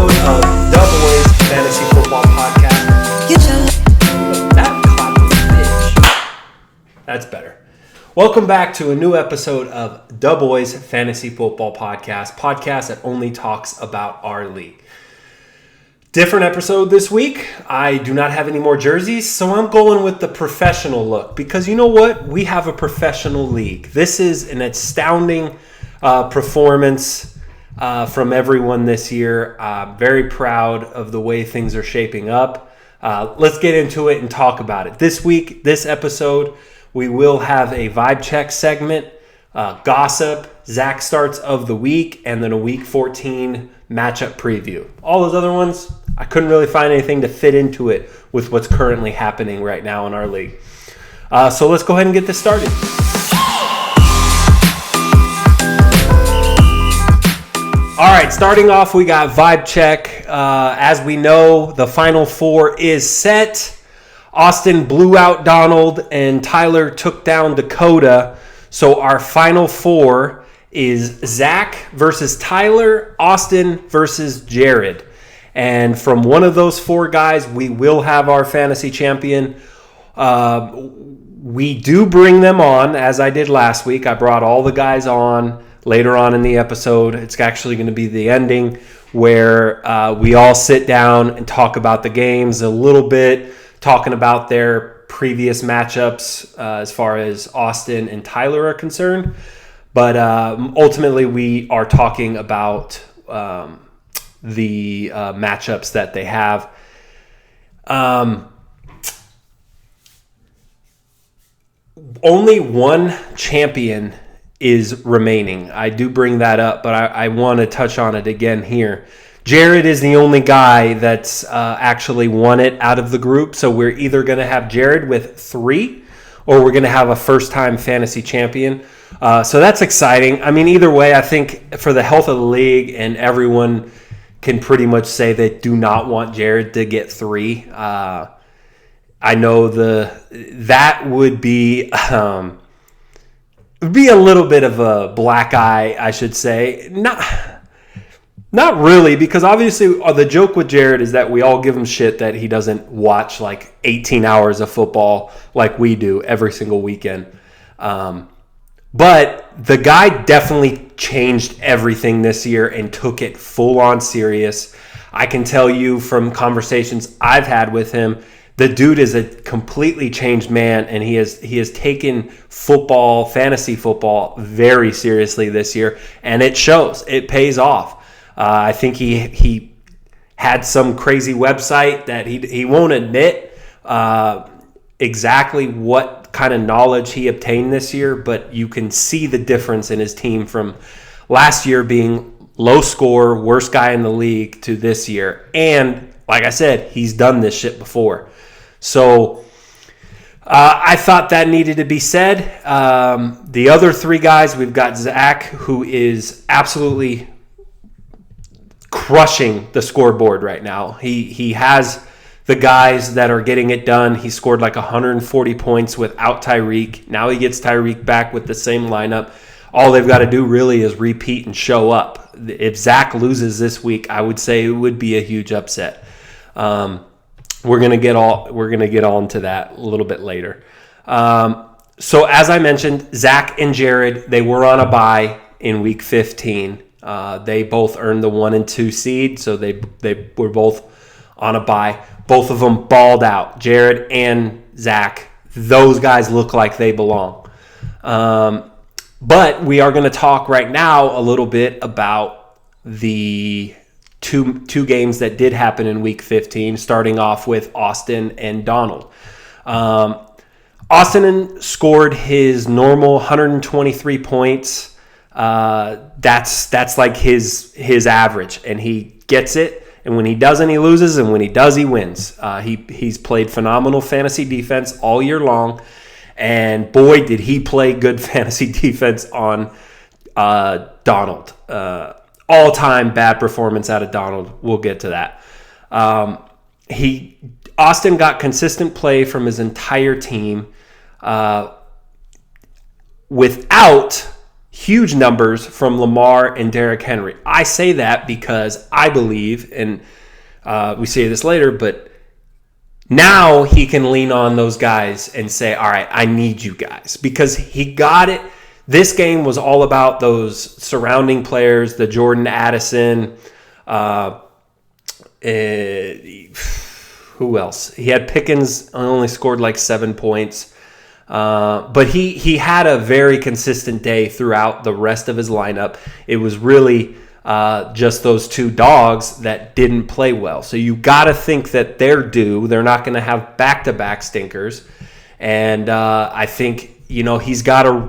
episode of The Boys Fantasy Football Podcast. That clapped bitch. That's better. Welcome back to a new episode of The Boys Fantasy Football podcast that only talks about our league. Different episode this week. I do not have any more jerseys, so I'm going with the professional look because you know what? We have a professional league. This is an astounding performance from everyone this year. I'm very proud of the way things are shaping up. Let's get into it and talk about it. This week, this episode, we will have a vibe check segment, gossip, Zach starts of the week, and then a week 14 matchup preview. All those other ones, I couldn't really find anything to fit into it with what's currently happening right now in our league. So let's go ahead and get this started. All right, starting off, we got vibe check. As we know, the Final Four is set. Austin blew out Donald, and Tyler took down Dakota. So our Final Four is Zach versus Tyler, Austin versus Jared. And from one of those four guys, we will have our fantasy champion. We do bring them on, as I did last week. I brought all the guys on later on in the episode. It's actually going to be the ending where we all sit down and talk about the games a little bit, talking about their previous matchups as far as Austin and Tyler are concerned. But ultimately, we are talking about the matchups that they have. Only one champion is remaining. I do bring that up, but I want to touch on it again here. Jared is the only guy that's actually won it out of the group, so we're either going to have Jared with 3 or we're going to have a first-time fantasy champion. So that's exciting. I mean, either way, I think for the health of the league, and everyone can pretty much say they do not want Jared to get 3. I know that would be a little bit of a black eye, I should say. Not really, because obviously the joke with Jared is that we all give him shit that he doesn't watch like 18 hours of football like we do every single weekend. But the guy definitely changed everything this year and took it full on serious. I can tell you from conversations I've had with him, the dude is a completely changed man, and he has taken football, fantasy football, very seriously this year, and it shows. It pays off. I think he had some crazy website that he won't admit exactly what kind of knowledge he obtained this year, but you can see the difference in his team from last year being low score, worst guy in the league, to this year. And like I said, he's done this shit before. So I thought that needed to be said. The other 3 guys, we've got Zach, who is absolutely crushing the scoreboard right now. He has the guys that are getting it done. He scored like 140 points without Tyreek. Now he gets Tyreek back with the same lineup. All they've got to do really is repeat and show up. If Zach loses this week, I would say it would be a huge upset. We're gonna get on to that a little bit later. So as I mentioned, Zach and Jared, they were on a bye in week 15. They both earned the 1 and 2 seed, so they were both on a bye. Both of them balled out. Jared and Zach, those guys look like they belong. But we are going to talk right now a little bit about the two games that did happen in week 15, starting off with Austin and Donald. Austin scored his normal 123 points. That's like his average, and he gets it. And when he doesn't, he loses, and when he does, he wins. He's played phenomenal fantasy defense all year long, and boy, did he play good fantasy defense on Donald. All-time bad performance out of Donald. We'll get to that. Austin got consistent play from his entire team without huge numbers from Lamar and Derrick Henry. I say that because I believe, and we say this later, but now he can lean on those guys and say, all right, I need you guys, because he got it. This game was all about those surrounding players, the Jordan Addison, who else? He had Pickens, only scored like 7 points. But he had a very consistent day throughout the rest of his lineup. It was really just those two dogs that didn't play well. So you got to think that they're due. They're not going to have back-to-back stinkers. And I think, he's got a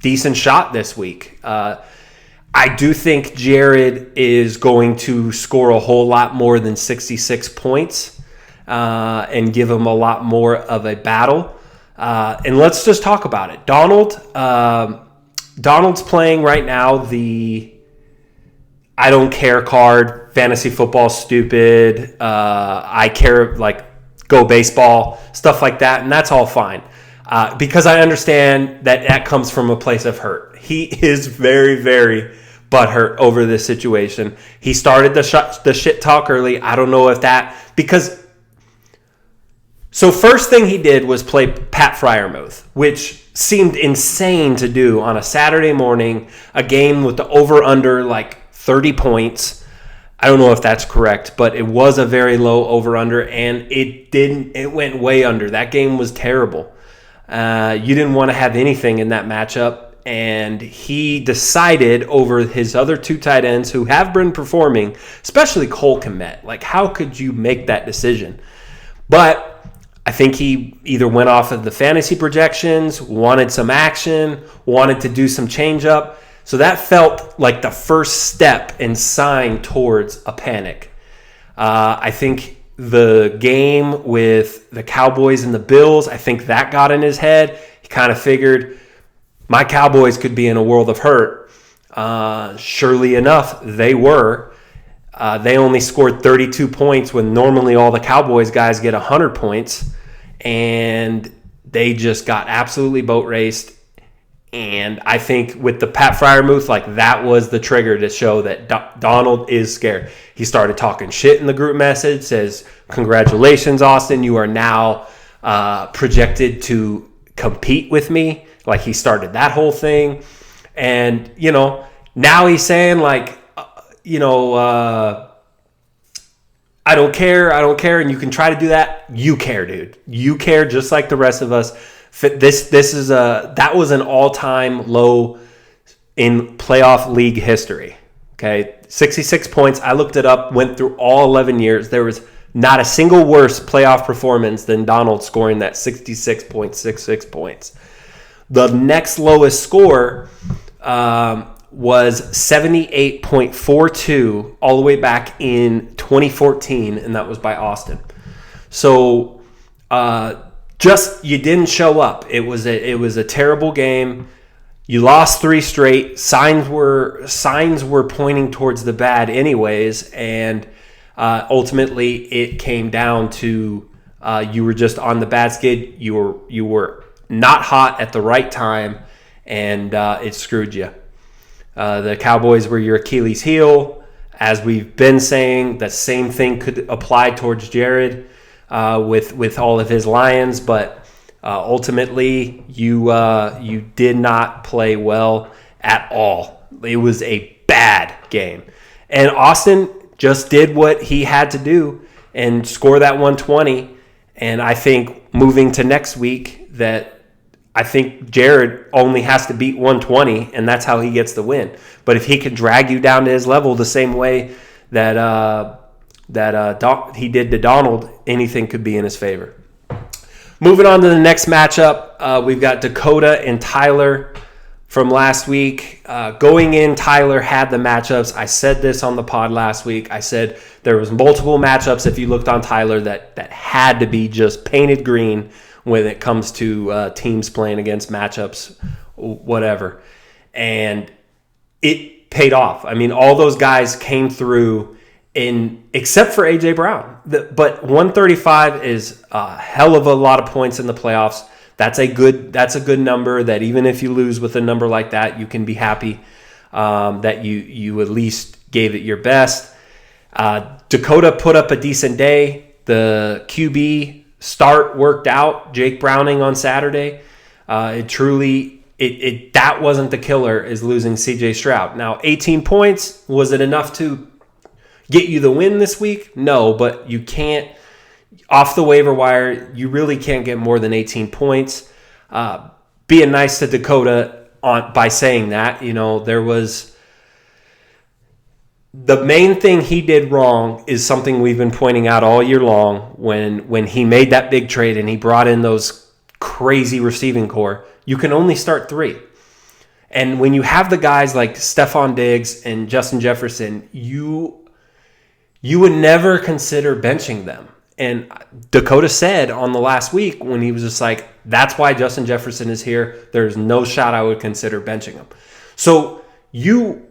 decent shot this week. I do think Jared is going to score a whole lot more than 66 points and give him a lot more of a battle. And let's just talk about it. Donald's playing right now the I don't care card, fantasy football stupid, I care, like, go baseball, stuff like that, and that's all fine. Because I understand that comes from a place of hurt. He is very, very butthurt over this situation. He started the shit talk early. I don't know if that, because so first thing he did was play Pat Freiermuth, which seemed insane to do on a Saturday morning, a game with the over-under like 30 points. I don't know if that's correct, but it was a very low over-under, and it went way under. That game was terrible. You didn't want to have anything in that matchup, and he decided over his other two tight ends who have been performing, especially Cole Kmet. Like, how could you make that decision? But I think he either went off of the fantasy projections, wanted some action, wanted to do some change up. So that felt like the first step and sign towards a panic. I think the game with the Cowboys and the Bills, I think that got in his head. He kind of figured my Cowboys could be in a world of hurt. Surely enough, they were. They only scored 32 points when normally all the Cowboys guys get 100 points. And they just got absolutely boat raced. And I think with the Pat Freiermuth, like, that was the trigger to show that Donald is scared. He started talking shit in the group message, says, congratulations, Austin, you are now projected to compete with me. Like, he started that whole thing. And, now he's saying, like, I don't care, and you can try to do that. You care, dude. You care just like the rest of us. That was an all-time low in playoff league history. Okay, 66 points. I looked it up, went through all 11 years. There was not a single worse playoff performance than Donald scoring that 66.66 points. The next lowest score was 78.42 all the way back in 2014, and that was by Austin. So you didn't show up. It was a terrible game. You lost 3 straight. Signs were pointing towards the bad anyways, and ultimately it came down to you were just on the bad skid. You were not hot at the right time, and it screwed you. The Cowboys were your Achilles heel. As we've been saying, the same thing could apply towards Jared with all of his Lions, but ultimately you did not play well at all. It was a bad game. And Austin just did what he had to do and score that 120. And I think moving to next week I think Jared only has to beat 120, and that's how he gets the win. But if he can drag you down to his level the same way that he did to Donald, anything could be in his favor. Moving on to the next matchup, we've got Dakota and Tyler from last week. Going in, Tyler had the matchups. I said this on the pod last week. I said there was multiple matchups, if you looked on Tyler, that had to be just painted green when it comes to teams playing against matchups, whatever. And it paid off. I mean, all those guys came through, except for A.J. Brown. But 135 is a hell of a lot of points in the playoffs. That's a good number that even if you lose with a number like that, you can be happy that you at least gave it your best. Dakota put up a decent day. The QB start worked out. Jake Browning on Saturday. That wasn't the killer, is losing CJ Stroud. Now, 18 points, was it enough to get you the win this week? No, but you can't, off the waiver wire, you really can't get more than 18 points. Being nice to Dakota by saying that, there was, the main thing he did wrong is something we've been pointing out all year long when he made that big trade and he brought in those crazy receiving core. You can only start 3. And when you have the guys like Stephon Diggs and Justin Jefferson, you would never consider benching them. And Dakota said on the last week when he was just like, that's why Justin Jefferson is here. There's no shot I would consider benching him. So you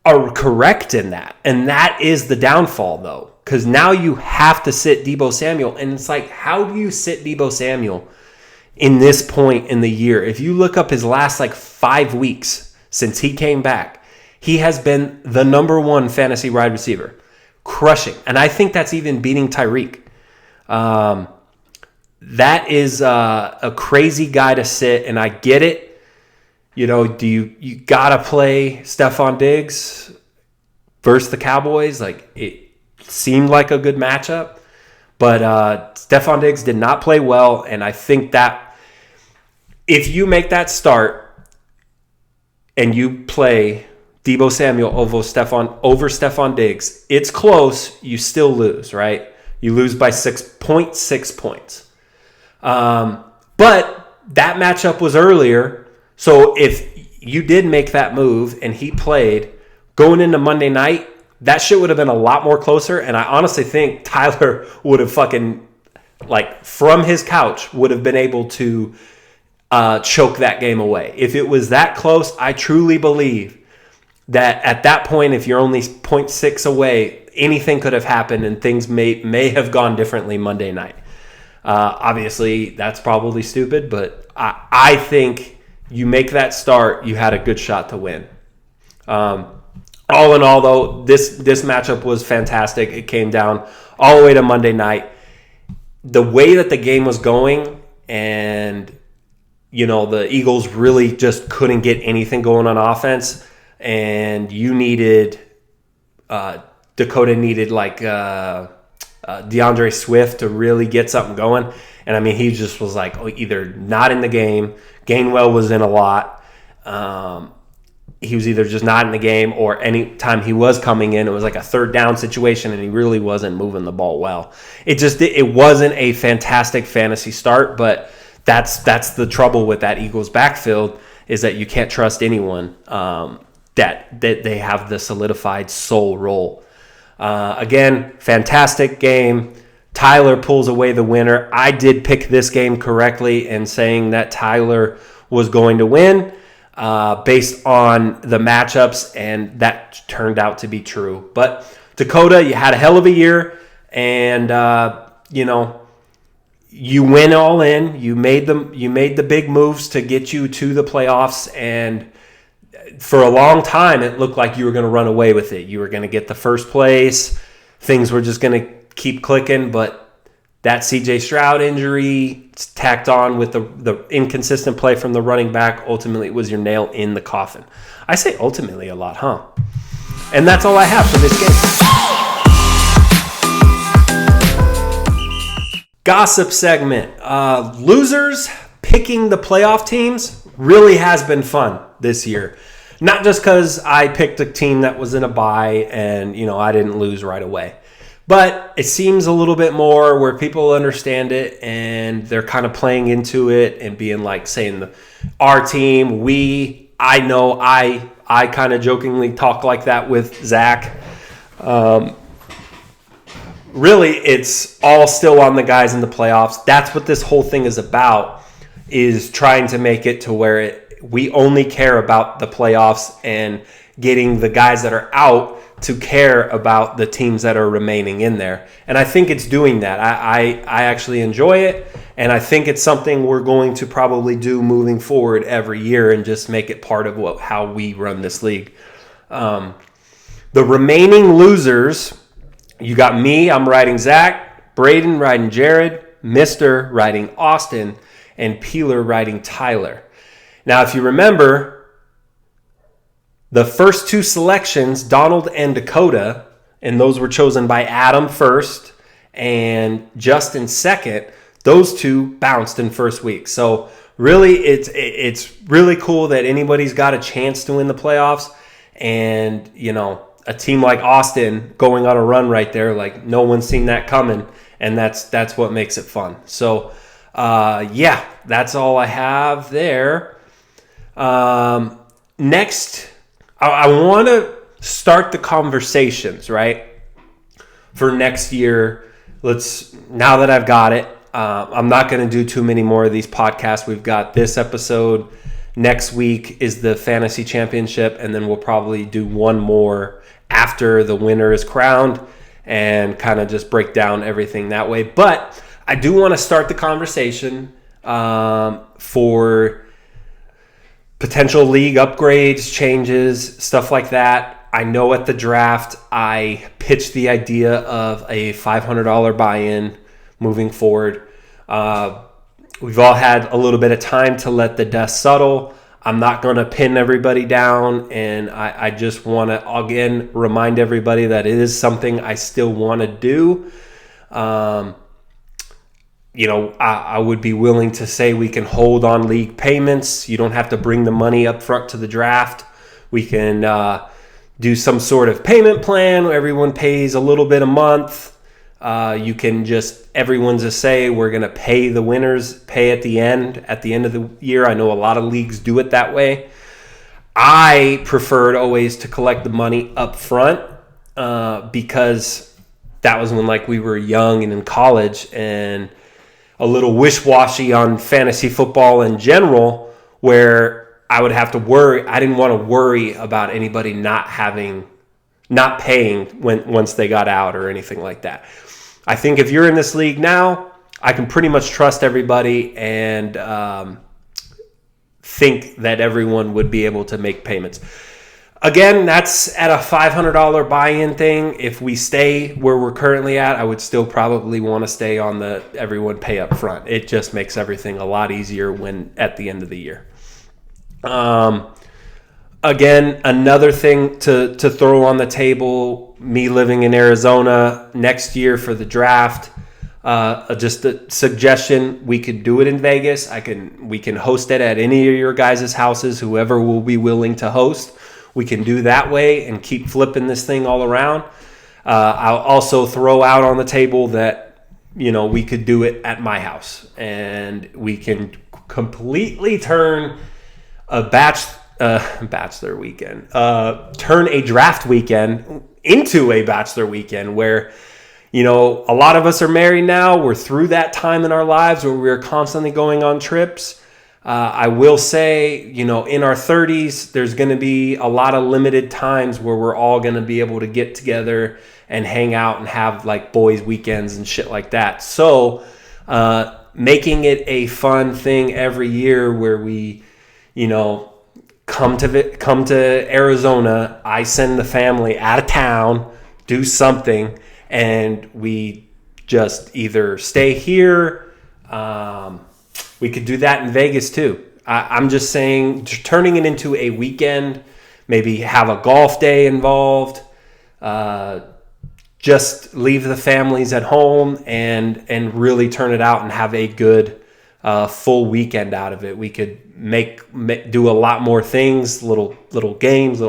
are correct in that. And that is the downfall, though, because now you have to sit Deebo Samuel. And it's like, how do you sit Deebo Samuel in this point in the year? If you look up his last 5 weeks since he came back, he has been the number 1 fantasy wide receiver, crushing. And I think that's even beating Tyreek. That is a crazy guy to sit, and I get it. You gotta play Stephon Diggs versus the Cowboys? It seemed like a good matchup, but Stephon Diggs did not play well, and I think that if you make that start and you play Deebo Samuel over Stephon Diggs, it's close. You still lose, right? You lose by 6.6 points. But that matchup was earlier. So if you did make that move and he played going into Monday night, that shit would have been a lot more closer. And I honestly think Tyler would have from his couch, would have been able to choke that game away. If it was that close, I truly believe that at that point, if you're only 0.6 away, anything could have happened and things may have gone differently Monday night. Obviously, that's probably stupid, but I think you make that start, you had a good shot to win. All in all, though, this matchup was fantastic. It came down all the way to Monday night. The way that the game was going, and the Eagles really just couldn't get anything going on offense, and you needed Dakota needed DeAndre Swift to really get something going. And I mean, he just was either not in the game. Gainwell was in a lot. He was either just not in the game, or any time he was coming in, it was like a third down situation and he really wasn't moving the ball well. It wasn't a fantastic fantasy start, but that's the trouble with that Eagles backfield, is that you can't trust anyone that they have the solidified sole role. Again, fantastic game. Tyler pulls away the winner. I did pick this game correctly in saying that Tyler was going to win based on the matchups, and that turned out to be true. But Dakota, you had a hell of a year, and you win all in. You made the big moves to get you to the playoffs, and for a long time, it looked like you were going to run away with it. You were going to get the first place. Things were just going to keep clicking, but that CJ Stroud injury tacked on with the inconsistent play from the running back ultimately was your nail in the coffin. I say ultimately a lot, huh? And that's all I have for this game. Gossip segment. Losers picking the playoff teams really has been fun this year. Not just because I picked a team that was in a bye and, I didn't lose right away. But it seems a little bit more where people understand it and they're kind of playing into it and being saying our team, I know I kind of jokingly talk like that with Zach. Really, it's all still on the guys in the playoffs. That's what this whole thing is about, is trying to make it to where we only care about the playoffs, and getting the guys that are out to care about the teams that are remaining in there. And I think it's doing that. I actually enjoy it, and I think it's something we're going to probably do moving forward every year and just make it part of how we run this league. The remaining losers, you got me, I'm riding Zach, Braden riding Jared, Mr. riding Austin, and Peeler riding Tyler. Now, if you remember, the first two selections, Donald and Dakota, and those were chosen by Adam first and Justin second, those two bounced in first week. So really, it's really cool that anybody's got a chance to win the playoffs. And, you know, a team like Austin going on a run right there, like no one's seen that coming. And that's what makes it fun. So, yeah, that's all I have there. Next, I want to start the conversations, right, for next year. Now that I've got it, I'm not going to do too many more of these podcasts. We've got this episode. Next week is the fantasy championship, and then we'll probably do one more after the winner is crowned and kind of just break down everything that way. But I do want to start the conversation for potential league upgrades, changes, stuff like that. I know at the draft, I pitched the idea of a $500 buy-in moving forward. We've all had a little bit of time to let the dust settle. I'm not going to pin everybody down, and I just want to, again, remind everybody that it is something I still want to do. You know, I would be willing to say we can hold on league payments. You don't have to bring the money up front to the draft. We can do some sort of payment plan where everyone pays a little bit a month. You can just, everyone's a say, we're going to pay the winners, pay at the end of the year. I know a lot of leagues do it that way. I preferred always to collect the money up front because that was when like we were young and in college and a little wish-washy on fantasy football in general, where I would have to worry. I didn't want to worry about anybody not paying once they got out or anything like that. I think if you're in this league now, I can pretty much trust everybody and think that everyone would be able to make payments. Again, that's at a $500 buy-in thing. If we stay where we're currently at, I would still probably want to stay on the everyone pay up front. It just makes everything a lot easier when at the end of the year. Again, another thing to throw on the table, me living in Arizona next year for the draft, just a suggestion, we could do it in Vegas. We can host it at any of your guys' houses, whoever will be willing to host. We can do that way and keep flipping this thing all around. I'll also throw out on the table that, you know, we could do it at my house and we can completely turn a bachelor weekend, turn a draft weekend into a bachelor weekend where, you know, a lot of us are married now. We're through that time in our lives where we're constantly going on trips. I will say, you know, in our 30s, there's going to be a lot of limited times where we're all going to be able to get together and hang out and have like boys' weekends and shit like that. So making it a fun thing every year where we, you know, come to Arizona, I send the family out of town, do something, and we just either stay here. We could do that in Vegas too. I'm just saying, turning it into a weekend, maybe have a golf day involved, just leave the families at home and really turn it out and have a good full weekend out of it. We could do a lot more things, little games,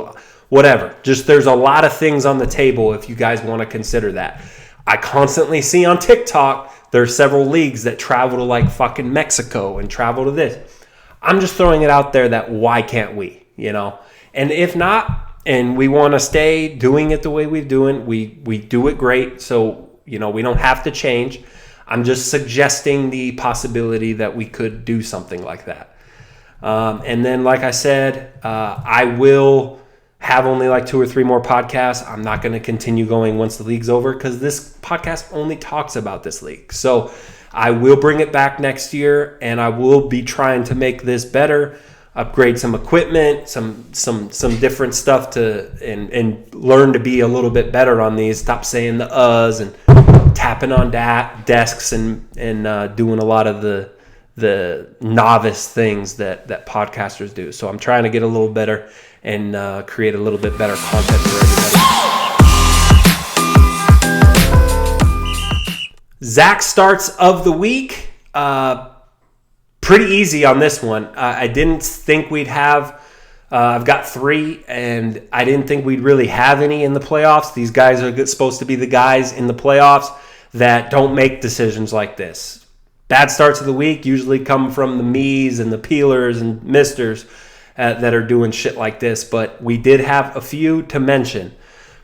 whatever. Just there's a lot of things on the table if you guys want to consider that. I constantly see on TikTok, there are several leagues that travel to like fucking Mexico and travel to this. I'm just throwing it out there that why can't we, you know? And if not, and we want to stay doing it the way we're doing, we do it great. So, you know, we don't have to change. I'm just suggesting the possibility that we could do something like that. And then, like I said, I will have only like 2 or 3 more podcasts. I'm not going to continue going once the league's over because this podcast only talks about this league. So I will bring it back next year, and I will be trying to make this better, upgrade some equipment, some different stuff and learn to be a little bit better on these. Stop saying the uhs and tapping on desks and doing a lot of the novice things that podcasters do. So I'm trying to get a little better and create a little bit better content for everybody. Zach starts of the week. Pretty easy on this one. I didn't think we'd have. I've got 3, and I didn't think we'd really have any in the playoffs. These guys are supposed to be the guys in the playoffs that don't make decisions like this. Bad starts of the week usually come from the me's and the peelers and misters that are doing shit like this. But we did have a few to mention.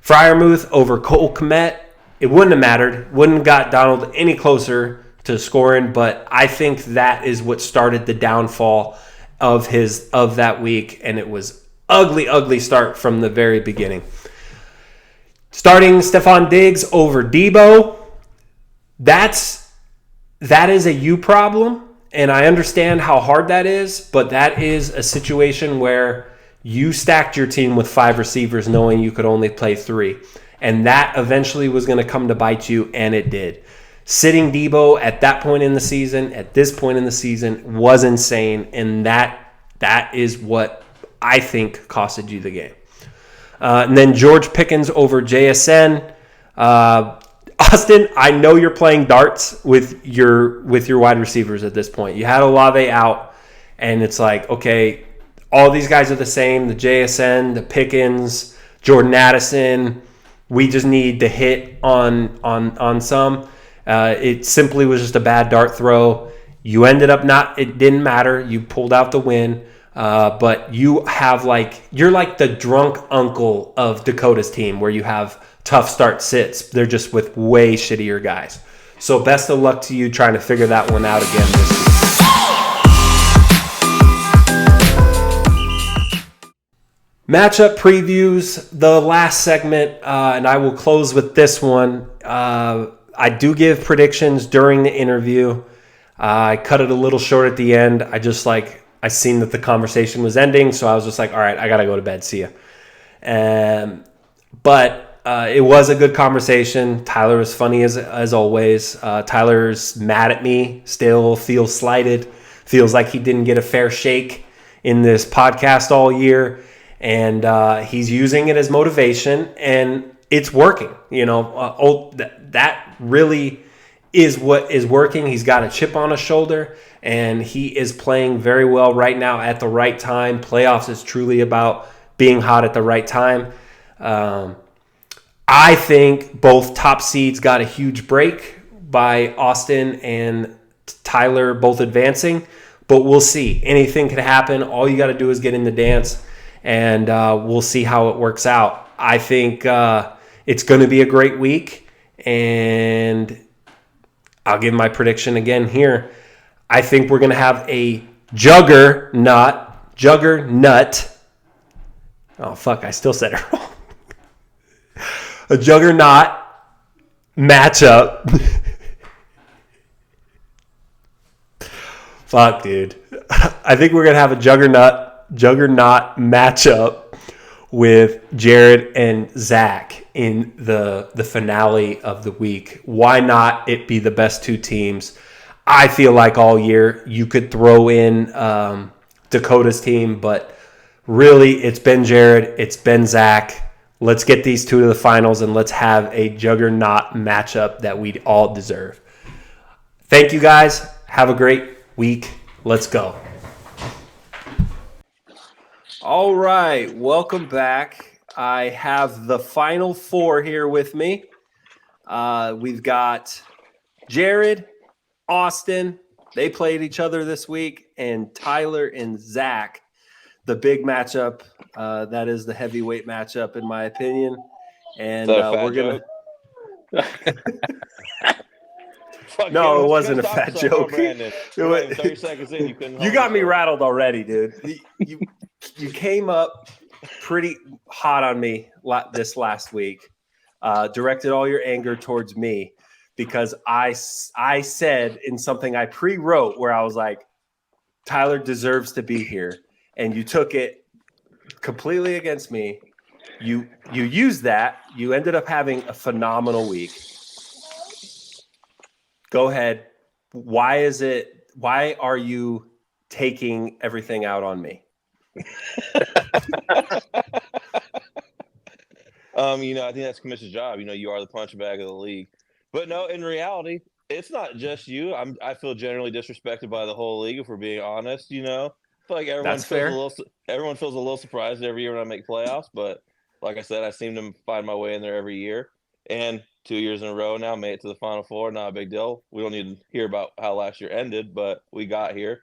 Freiermuth over Cole Kmet. It wouldn't have mattered. Wouldn't have got Donald any closer to scoring. But I think that is what started the downfall of that week. And it was ugly start from the very beginning. Starting Stephon Diggs over Debo. That is a you problem. And I understand how hard that is, but that is a situation where you stacked your team with 5 receivers knowing you could only play 3. And that eventually was going to come to bite you, and it did. Sitting Debo at that point in the season, at this point in the season, was insane, and that is what I think costed you the game. And then George Pickens over JSN. Austin, I know you're playing darts with your wide receivers at this point. You had Olave out, and it's like, okay, all these guys are the same. The JSN, the Pickens, Jordan Addison. We just need to hit on some. It simply was just a bad dart throw. You ended up it didn't matter. You pulled out the win. But you're like the drunk uncle of Dakota's team where you have tough start sits. They're just with way shittier guys. So best of luck to you trying to figure that one out again this week. Matchup previews, the last segment, and I will close with this one. I do give predictions during the interview. I cut it a little short at the end. I seen that the conversation was ending, so I was just like, all right, I got to go to bed. See ya. But it was a good conversation. Tyler was funny as always. Tyler's mad at me, still feels slighted, feels like he didn't get a fair shake in this podcast all year. And he's using it as motivation, and it's working. That really is what is working. He's got a chip on his shoulder, and he is playing very well right now at the right time. Playoffs is truly about being hot at the right time. I think both top seeds got a huge break by Austin and Tyler both advancing, but we'll see. Anything could happen. All you got to do is get in the dance, and we'll see how it works out. I think it's going to be a great week, and I'll give my prediction again here. I think we're going to have a juggernaut. Oh, fuck, I still said it wrong. A juggernaut matchup. Fuck, dude. I think we're going to have a juggernaut matchup with Jared and Zach in the finale of the week. Why not it be the best 2 teams? I feel like all year you could throw in Dakota's team, but really it's been Jared, it's been Zach. Let's get these 2 to the finals, and let's have a juggernaut matchup that we all deserve. Thank you, guys. Have a great week. Let's go. All right. Welcome back. I have the final 4 here with me. We've got Jared, Austin. They played each other this week, and Tyler and Zach. The big matchup, that is the heavyweight matchup, in my opinion. And we're going to... No, it wasn't a fat joke. 30 seconds in, you couldn't. You got me rattled already, dude. You came up pretty hot on me this last week. Directed all your anger towards me because I said in something I pre-wrote where I was like, Tyler deserves to be here, and you took it completely against me. You used that. You ended up having a phenomenal week. Go ahead. Why are you taking everything out on me? I think that's Commission's job. You are the punch bag of the league. But no, in reality, it's not just you. I feel generally disrespected by the whole league, if we're being honest. I feel like everyone feels a little surprised every year when I make playoffs. But like I said, I seem to find my way in there every year. And 2 years in a row now, made it to the Final Four. Not a big deal. We don't need to hear about how last year ended, but we got here.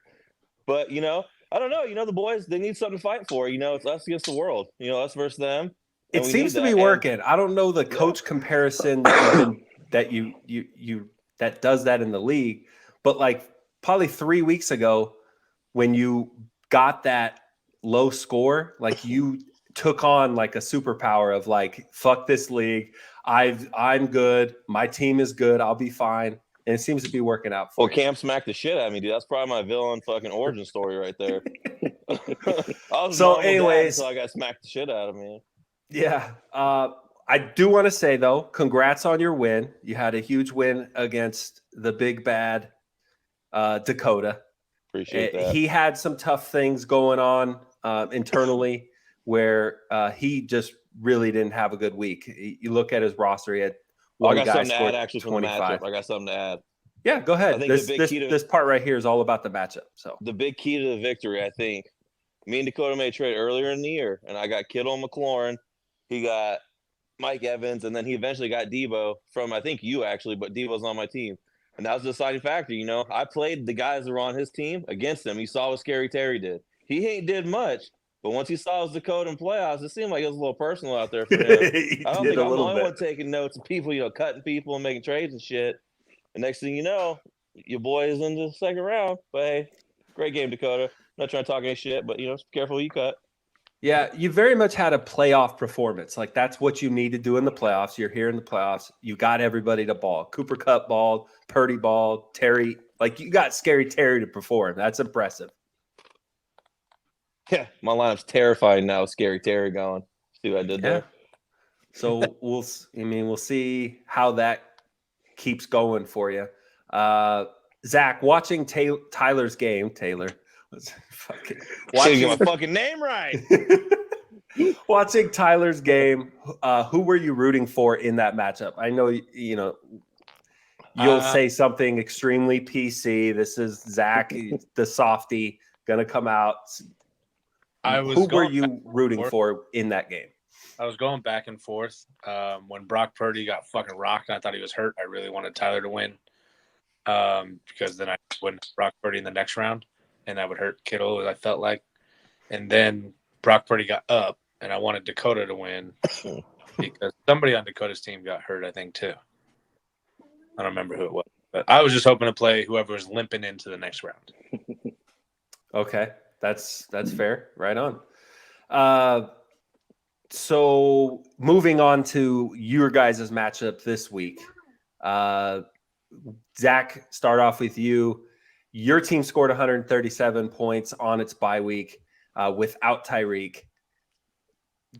But I don't know. The boys, they need something to fight for. It's us against the world. Us versus them. It seems to be working. I don't know the coach comparison that does that in the league, but like probably 3 weeks ago, when you got that low score, like you took on like a superpower of like, fuck this league. I'm good. My team is good. I'll be fine. And it seems to be working out for you. Cam smacked the shit out of me, dude. That's probably my villain fucking origin story right there. Anyways, until I got smacked the shit out of me. Yeah. I do want to say, though, congrats on your win. You had a huge win against the big bad Dakota. Appreciate that. He had some tough things going on internally where he just really didn't have a good week. You look at his roster, he had one guy something to scored add actually from 25. The matchup. I got something to add. Yeah, go ahead. This part right here is all about the matchup. So the big key to the victory, I think, me and Dakota made a trade earlier in the year, and I got Kittle and McLaurin. He got Mike Evans, and then he eventually got Debo from, I think, you actually, but Debo's on my team. And that was the deciding factor. I played the guys that were on his team against him. You saw what Scary Terry did. He ain't did much, but once he saw his Dakota in playoffs, it seemed like it was a little personal out there for him. I don't think I'm the only one taking notes of people, cutting people and making trades and shit. And next thing you know, your boy is in the second round. But hey, great game, Dakota. Not trying to talk any shit, but, be careful who you cut. Yeah, you very much had a playoff performance. Like, that's what you need to do in the playoffs. You're here in the playoffs. You got everybody to ball. Cooper Kupp balled, Purdy balled, Terry. Like, you got Scary Terry to perform. That's impressive. Yeah, my lineup's terrifying now with Scary Terry going. See what I did there? So we'll see how that keeps going for you. Zach, watching Tyler's game, Taylor. Watching get my fucking name right. Watching Tyler's game, who were you rooting for in that matchup? I know you'll say something extremely PC. This is Zach, the softie, gonna come out. Who were you rooting for in that game? I was going back and forth. When Brock Purdy got fucking rocked and I thought he was hurt, I really wanted Tyler to win because then I win Brock Purdy in the next round. And that would hurt Kittle, I felt like. And then Brock Purdy got up, and I wanted Dakota to win because somebody on Dakota's team got hurt, I think, too. I don't remember who it was. But I was just hoping to play whoever was limping into the next round. Okay. That's fair. Right on. So moving on to your guys' matchup this week. Zach, start off with you. Your team scored 137 points on its bye week without Tyreek.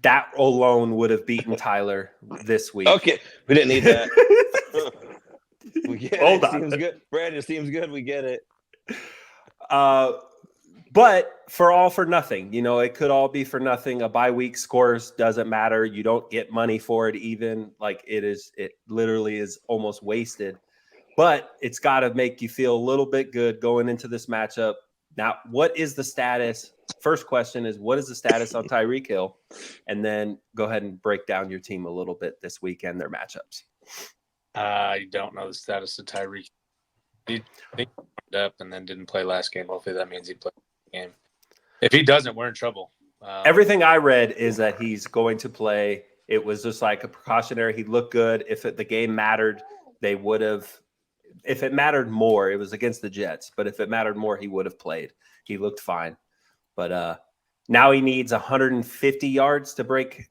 That alone would have beaten Tyler this week. Okay, we didn't need that. We get Hold it. on. Seems good. Brandon, seems good. We get it. But for all for nothing, it could all be for nothing. A bye week scores doesn't matter. You don't get money for it even. Like it literally is almost wasted. But it's got to make you feel a little bit good going into this matchup. Now, what is the status? First question is, what is the status on Tyreek Hill? And then go ahead and break down your team a little bit this weekend, their matchups. I don't know the status of Tyreek. He warmed up and then didn't play last game. Hopefully that means he played the game. If he doesn't, we're in trouble. Everything I read is that he's going to play. It was just like a precautionary. He looked good. If the game mattered, they would have. If it mattered more, it was against the Jets. But if it mattered more, he would have played. He looked fine. But Now he needs 150 yards to break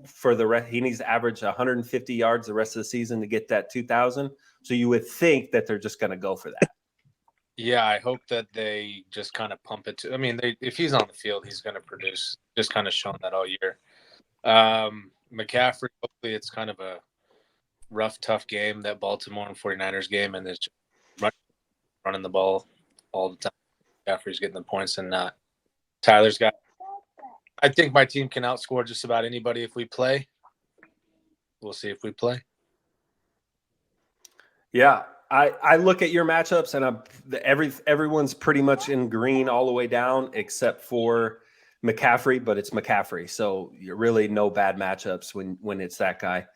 for the rest. He needs to average 150 yards the rest of the season to get that 2,000. So you would think that they're just going to go for that. Yeah, I hope that they just kind of pump it to. I mean, if he's on the field, he's going to produce. Just kind of shown that all year. McCaffrey, hopefully it's kind of a rough, tough game, that Baltimore and 49ers game, and it's running the ball all the time. McCaffrey's getting the points and not. Tyler's got. I think my team can outscore just about anybody if we play. We'll see if we play. Yeah. I look at your matchups and everyone's pretty much in green all the way down except for McCaffrey, but it's McCaffrey. So you're really no bad matchups when it's that guy.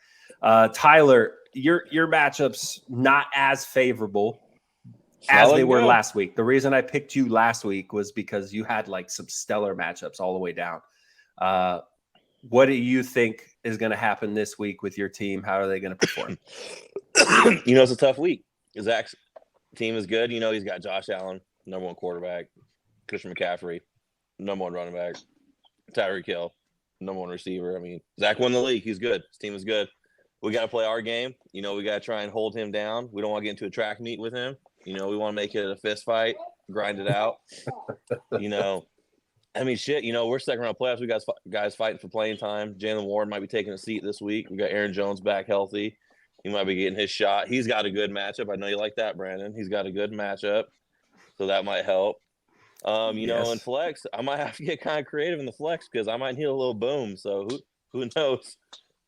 Tyler, your matchups not as favorable as they were last week. The reason I picked you last week was because you had like some stellar matchups all the way down. What do you think is going to happen this week with your team? How are they going to perform? It's a tough week. Zach's team is good. He's got Josh Allen, number one quarterback, Christian McCaffrey, number one running back, Tyreek Hill, number one receiver. I mean, Zach won the league. He's good. His team is good. We got to play our game. We got to try and hold him down. We don't want to get into a track meet with him. We want to make it a fist fight, grind it out. I mean, shit, we're second round playoffs. We got guys fighting for playing time. Jalen Warren might be taking a seat this week. We got Aaron Jones back healthy. He might be getting his shot. He's got a good matchup. I know you like that, Brandon. He's got a good matchup, so that might help. In flex, I might have to get kind of creative in the flex because I might need a little boom. So who knows?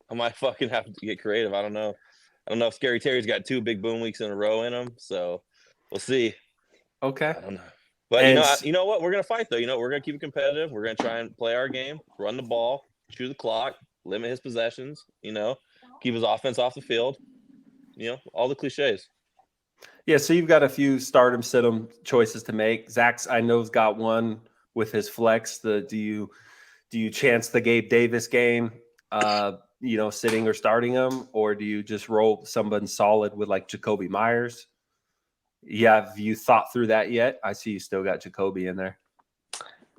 I might fucking have to get creative. I don't know. I don't know if Scary Terry's got 2 big boom weeks in a row in him. So we'll see. Okay. I don't know. But you know what? We're gonna fight though. We're gonna keep it competitive. We're gonna try and play our game, run the ball, chew the clock, limit his possessions. Keep his offense off the field. All the cliches. Yeah, so you've got a few start 'em, sit 'em choices to make. Zach's, I know, has got one with his flex. Do you chance the Gabe Davis game, sitting or starting him, or do you just roll somebody solid with like Jacoby Myers? Yeah, have you thought through that yet? I see you still got Jacoby in there.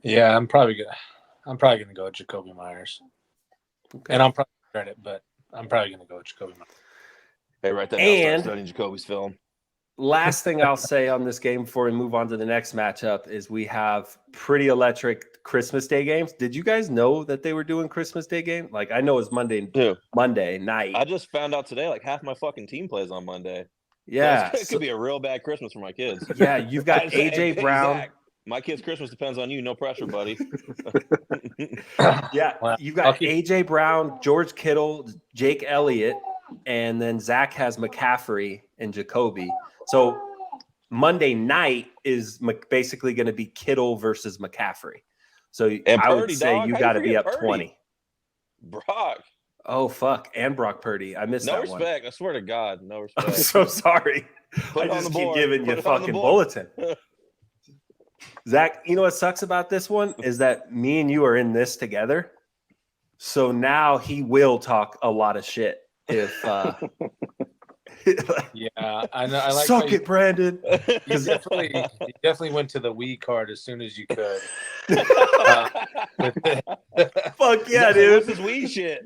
Yeah, I'm probably gonna go with Jacoby Myers, and I'm probably regret it, but I'm probably gonna go with Jacoby Myers. Hey, right there. And start studying Jacoby's film. Last thing I'll say on this game before we move on to the next matchup is we have pretty electric Christmas Day games. Did you guys know that they were doing Christmas Day game? Like, I know it's Monday night. I just found out today, like half my fucking team plays on Monday. Yeah. So it could be a real bad Christmas for my kids. Yeah, you've got AJ Brown. Zach, my kid's Christmas depends on you. No pressure, buddy. Yeah, you've got AJ Brown, George Kittle, Jake Elliott, and then Zach has McCaffrey and Jacoby. So Monday night is basically going to be Kittle versus McCaffrey. So I would say you got to be up 20. Brock. Oh, fuck. And Brock Purdy. I missed that one. No respect. I swear to God. No respect. I'm so sorry. I just keep giving you fucking bulletin. Zach, you know what sucks about this one is that me and you are in this together. So now he will talk a lot of shit if yeah, I know. I like suck it, Brandon. You definitely went to the Wii card as soon as you could. Fuck yeah, dude. This is Wii shit.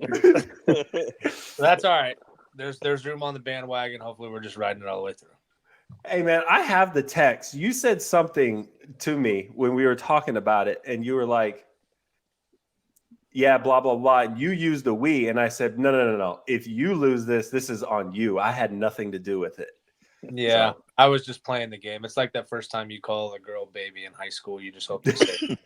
That's all right. There's room on the bandwagon. Hopefully, we're just riding it all the way through. Hey, man, I have the text. You said something to me when we were talking about it, and you were like, yeah, blah, blah, blah. And you used the Wii, and I said, no. If you lose this is on you. I had nothing to do with it. Yeah, so, I was just playing the game. It's like that first time you call a girl baby in high school. You just hope they say.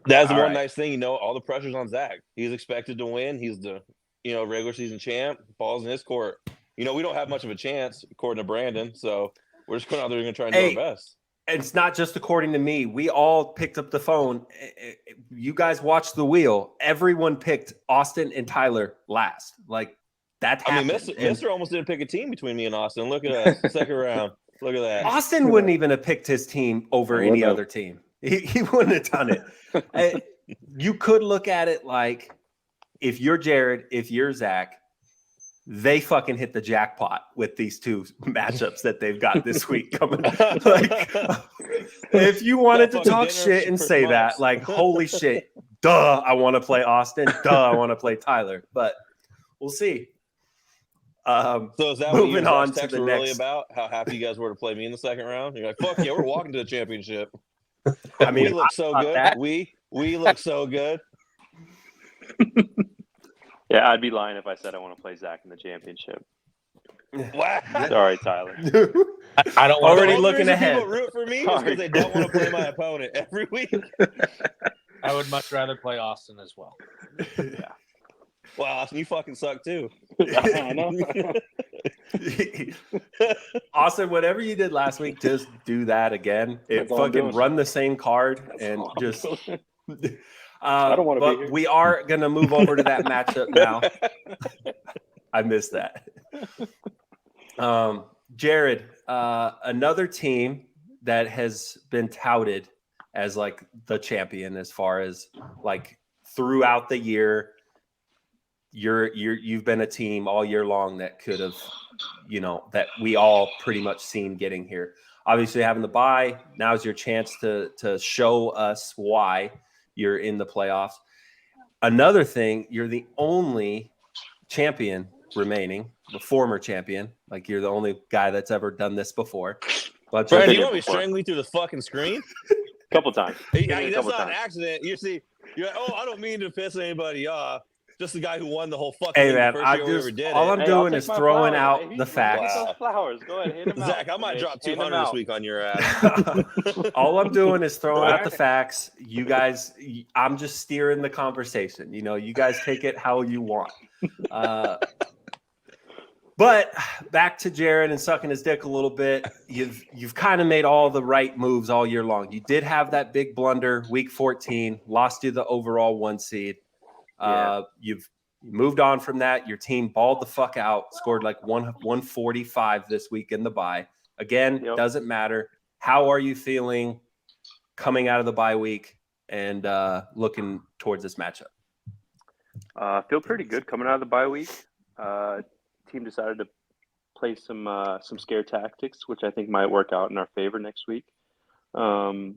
That's the one nice thing, all the pressure's on Zach. He's expected to win. He's the, regular season champ. Ball's in his court. We don't have much of a chance, according to Brandon. So we're just going out there and going to try and do our best. It's not just according to me. We all picked up the phone. You guys watched the wheel. Everyone picked Austin and Tyler last. Like, that happened. I mean, Mister almost didn't pick a team between me and Austin. Look at us. Second round. Look at that. Austin wouldn't even have picked his team over any other team. He wouldn't have done it. You could look at it like, if you're Jared, if you're Zach, they fucking hit the jackpot with these two matchups that they've got this week coming. if you wanted to Fucking talk dinner shit and for say that, months. like, holy shit, duh, I want to play Austin. Duh, I want to play Tyler. But we'll see. So is that what you Moving and on Josh to text the were really next. about? How happy you guys were to play me in the second round? You're like, fuck yeah, we're walking to the championship. I mean, we look so thought good. that- We look so good. Yeah, I'd be lying if I said I want to play Zach in the championship. Wow. Sorry, Tyler. I don't want Already The only looking reason ahead. People root for me is because they don't want to play my opponent every week. I would much rather play Austin as well. Wow, you fucking suck too. I know. Austin, whatever you did last week, just do that again. That's all I'm Fucking doing. run the same card and all I'm just. doing. I don't wanna be but here. we are gonna move over to that matchup now. I missed that. Jared, another team that has been touted as like the champion as far as like throughout the year. You've been a team all year long that could have, that we all pretty much seen getting here. Obviously, having the bye, now's your chance to show us why you're in the playoffs. Another thing, you're the only champion remaining, the former champion. Like you're the only guy that's ever done this before. But Brandon, been you here want me before. strangling through the fucking screen? Couple times. Yeah, A that's couple not an times. accident. You see, you're like, oh, I don't mean to piss anybody off. Just the guy who won the whole fucking Hey thing man, the first year we ever did all it. I'm Hey, doing I'll is take my throwing flowers. out Hey, the he facts. wants Wow. those flowers. Go ahead, hit him out. Zach, I might Mitch. drop Hand 'em 200 this out. week on your ass. All I'm doing is throwing out the Right. facts. You guys, I'm just steering the conversation. You guys take it how you want. But back to Jared and sucking his dick a little bit. You've kind of made all the right moves all year long. You did have that big blunder, week 14, lost you the overall 1 seed. You've moved on from that. Your team balled the fuck out, scored like 145 this week in the bye. Again, Yep. doesn't matter. How are you feeling coming out of the bye week and looking towards this matchup? Feel pretty good coming out of the bye week. Team decided to play some scare tactics, which I think might work out in our favor next week. And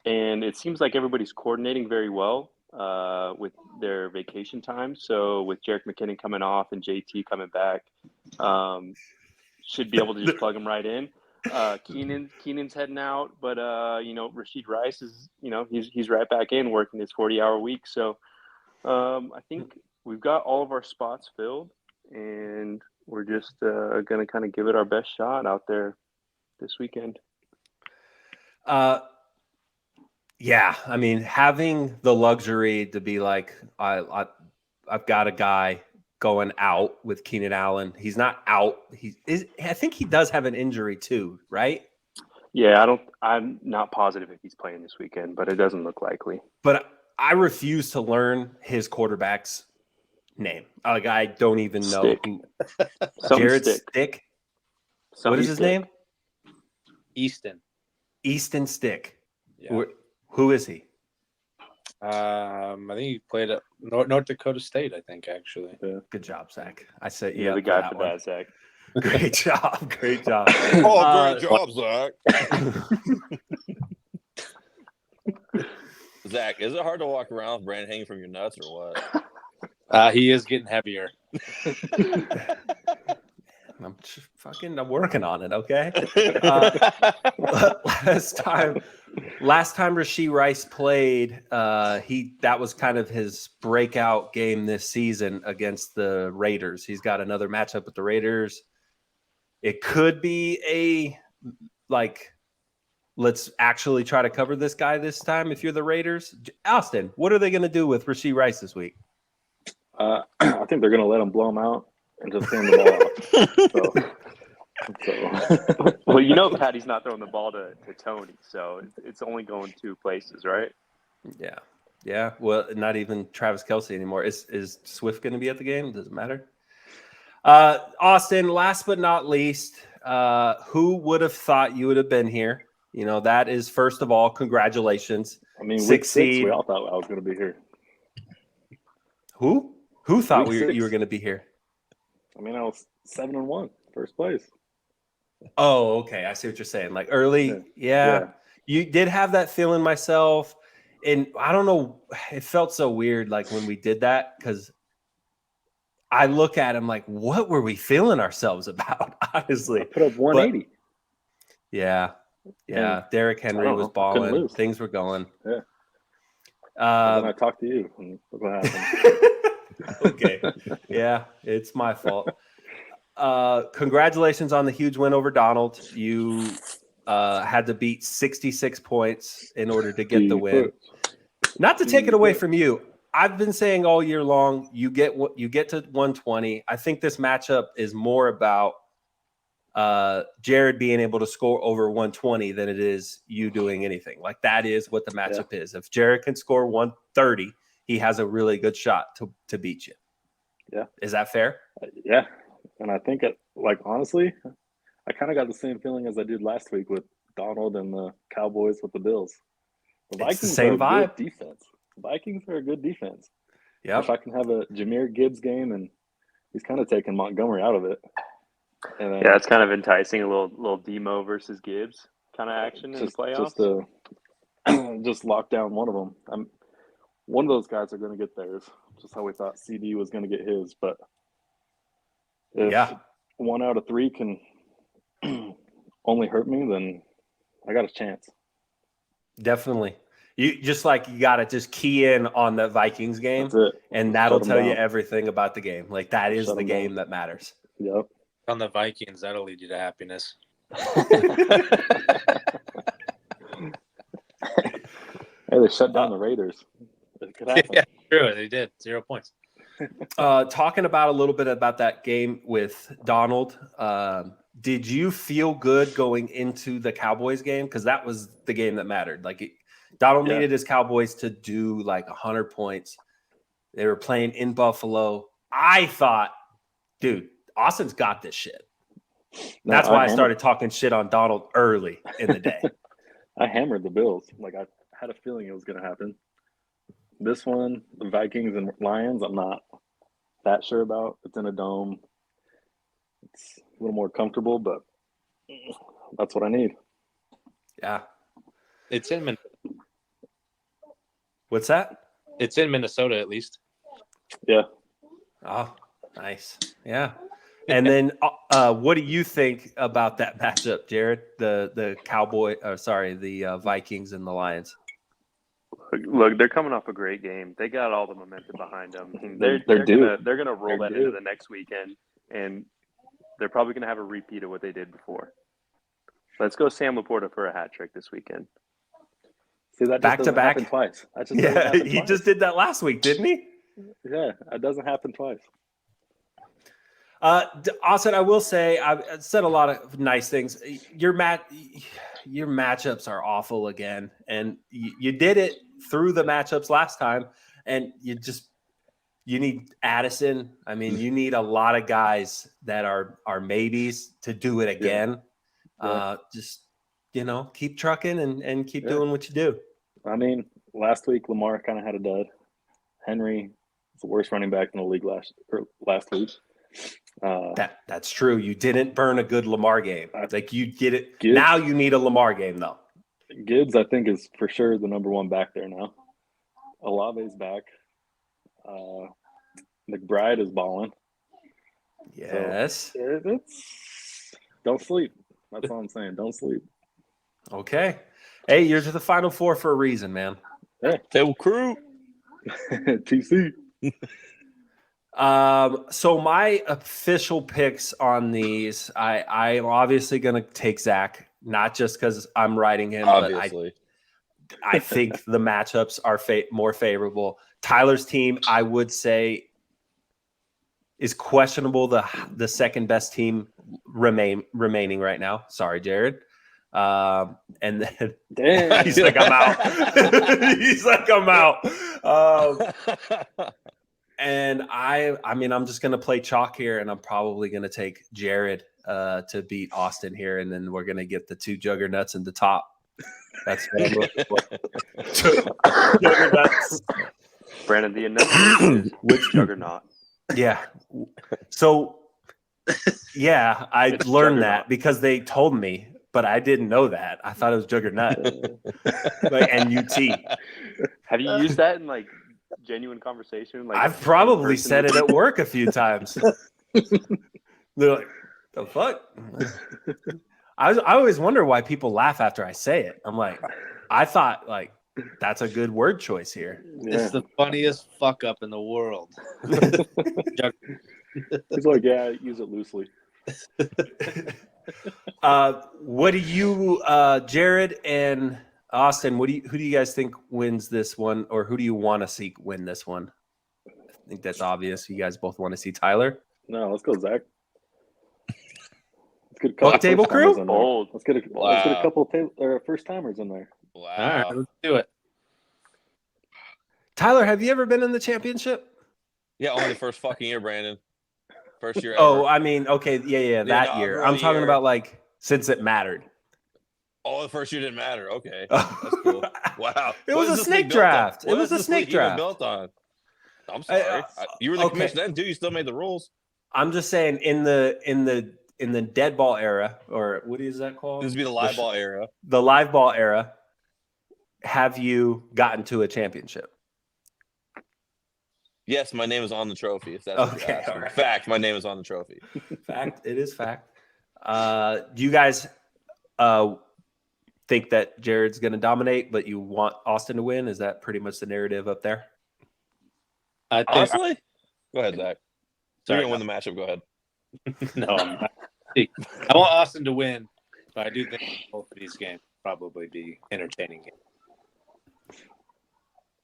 it seems like everybody's coordinating very well with their vacation time. So with Jerick McKinnon coming off and JT coming back, should be able to just plug them right in. Keenan's heading out, but Rashid Rice is he's right back in working his 40-hour week. So I think we've got all of our spots filled, and we're just going to kind of give it our best shot out there this weekend. Yeah, I mean, having the luxury to be like, I've got a guy going out with Keenan Allen. He's not out. I think he does have an injury too, right? Yeah, I'm not positive if he's playing this weekend, but it doesn't look likely. But I refuse to learn his quarterback's name. Like I don't even know Stick. who. Something Jared stick. Stick. Something What is his stick. name? Easton Stick. Yeah. Who is he? I think he played at North Dakota State. I think actually. Good job, Zach. I said Yeah, the guy for that, Zach. Great job. Great job. Oh, great job, Zach. Zach, is it hard to walk around with Brandon hanging from your nuts or what? He is getting heavier. I'm working on it. Okay. Last time Rashid Rice played, that was kind of his breakout game this season against the Raiders. He's got another matchup with the Raiders. It could be let's actually try to cover this guy this time. If you're the Raiders, Austin, what are they going to do with Rashid Rice this week? I think they're going to let him blow him out and just hand the ball off. So. Well, Patty's not throwing the ball to Tony, so it's only going 2 places, right? Yeah. Well, not even Travis Kelce anymore. Is Swift going to be at the game? Does it matter? Austin, last but not least, who would have thought you would have been here? That is, first of all, congratulations. I mean, week 6 6, seed. we all thought I was going to be here. Who thought Week 6. you were going to be here? I mean, I was 7-1, first place. Oh, okay. I see what you're saying. Like early, Yeah. you did have that feeling myself. And I don't know, it felt so weird like when we did that because I look at him like, what were we feeling ourselves about? Honestly, I put up 180. yeah. Derrick Henry don't was know. Couldn't balling. lose. Things were going. Yeah. And then I talked to you, and look what happened. Okay. Yeah, it's my fault. Congratulations on the huge win over Donald. You had to beat 66 points in order to get the win. Not to take it away from you. I've been saying all year long, you get to 120. I think this matchup is more about Jared being able to score over 120 than it is you doing anything. Like that is what the matchup is. If Jared can score 130, he has a really good shot to beat you. Yeah. Is that fair? Yeah. And I think honestly, I kind of got the same feeling as I did last week with Donald and the Cowboys with the Bills. The Vikings the same are a vibe. good defense. The Vikings are a good defense. Yeah. If I can have a Jahmyr Gibbs game, and he's kind of taking Montgomery out of it. And then, Yeah, it's kind of enticing. A little Demo versus Gibbs kind of action in the playoffs. Just lock down one of them. One of those guys are going to get theirs. Just how we thought CD was going to get his, but if 1 out of 3 can only hurt me, then I got a chance. Definitely. You got to just key in on the Vikings game, and that'll tell you everything about the game. Like that is the game that matters. Yep. On the Vikings, that'll lead you to happiness. Hey, they shut down the Raiders. It could happen. Yeah, true. They did. 0 points. Talking about a little bit about that game with Donald, did you feel good going into the Cowboys game? Because that was the game that mattered. Like Donald needed his Cowboys to do like 100 points. They were playing in Buffalo. I thought, dude, Austin's got this shit. That's why I started talking shit on Donald early in the day. I hammered the Bills. Like I had a feeling it was going to happen. This one, the Vikings and Lions, I'm not that sure about. It's in a dome. It's a little more comfortable, but that's what I need. Yeah. It's in What's that? It's in Minnesota, at least. Yeah. Oh, nice. Yeah. And then what do you think about that matchup, Jared? The Vikings and the Lions. Look, they're coming off a great game. They got all the momentum behind them. They're gonna roll that into the next weekend, and they're probably gonna have a repeat of what they did before. Let's go Sam Laporta for a hat trick this weekend. See, that back to back twice. He just did that last week, didn't he? Yeah, it doesn't happen twice. Austin, I will say I've said a lot of nice things. Your matchups are awful again, and you did it through the matchups last time, and you need Addison. I mean, you need a lot of guys that are maybes to do it again. Yeah. Just keep trucking and keep doing what you do. I mean, last week Lamar kind of had a dud. Henry is the worst running back in the league last week. That's true. You didn't burn a good Lamar game. Like you get it. Gibbs, now you need a Lamar game though. Gibbs, I think, is for sure the number one back there now. Olave's back. McBride is balling. Yes. So don't sleep. That's all I'm saying. Don't sleep. Okay. Hey, you're to the Final Four for a reason, man. Hey. Table crew. TC. So my official picks on these, I am obviously going to take Zach, not just because I'm writing him, obviously. But I think the matchups are more favorable. Tyler's team, I would say, is questionable. The second best team remaining right now. Sorry, Jared. And then Damn. he's like, I'm out. He's like, I'm out. And I mean, I'm just going to play chalk here, and I'm probably going to take Jared to beat Austin here, and then we're going to get the two juggernauts in the top. That's what I'm looking for. Juggernauts. Brandon, the announcement which juggernaut? Yeah. So, yeah, I learned that because they told me. but I didn't know that. I thought it was Juggernaut, like NUT. Have you used that in like genuine conversation? Like I've probably in person said with it at work a few times. They're like, "The fuck." I always wonder why people laugh after I say it. I'm like, I thought like that's a good word choice here. Yeah. It's the funniest fuck up in the world. He's like, yeah, use it loosely. What do you, Jared and Austin? Who do you guys think wins this one, or who do you want to see win this one? I think that's obvious. You guys both want to see Tyler. No, let's go, Zach. Let's get a Buck Table first-timers Crew? in there. Bold. Let's get a couple first timers in there. All right, let's do it. Tyler, have you ever been in the championship? Yeah, only the first fucking year, Brandon. First year. Oh, ever. I mean, okay, yeah, that year. inaugural I'm talking year. about like since it mattered. Oh, the first year didn't matter. Okay, that's cool. Wow, It What was is a this snake league built on? draft. It What was is a this snake league even draft. built on. I'm sorry. You were the okay. commissioner then too. You still made the rules. I'm just saying in the dead ball era, or what is that called? This would be the live ball era. The live ball era. Have you gotten to a championship? Yes, my name is on the trophy. If that's what you're Okay, asking. all right. Fact, my name is on the trophy. Fact. It is fact. Do you guys think that Jared's going to dominate, but you want Austin to win? Is that pretty much the narrative up there? I think Honestly, go ahead, Zach. You're Sorry, gonna win the matchup. Go ahead. no, I'm not. I want Austin to win, but I do think both of these games probably be entertaining games.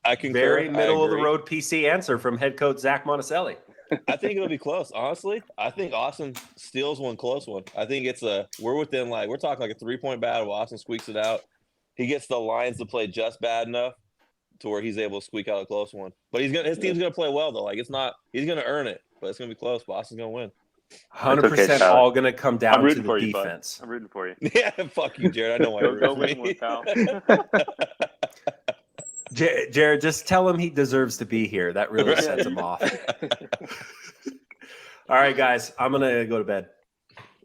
I concur. Very I middle of the agree. road PC answer from head coach Zach Monticelli. I think it'll be close. Honestly, I think Austin steals one close one. I think we're within we're talking like a 3-point battle. Austin squeaks it out. He gets the Lions to play just bad enough to where he's able to squeak out a close one. But his team's gonna play well though. Like he's gonna earn it, but it's gonna be close. But Austin's gonna win. 100% Tyler. all going to come I'm down to rooting the for you, bud. defense. I'm rooting for you. Yeah, fuck you, Jared. I know why you're Go rooting win for one, me. pal. Jared, just tell him he deserves to be here. That really sets him off. All right, guys, I'm going to go to bed.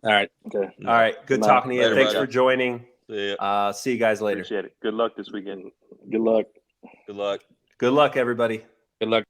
All right. Okay. All right, good Good talking to you. Later, Thanks buddy. for joining. See ya. See you guys later. Appreciate it. Good luck this weekend. Good luck. Good luck. Good luck, everybody. Good luck.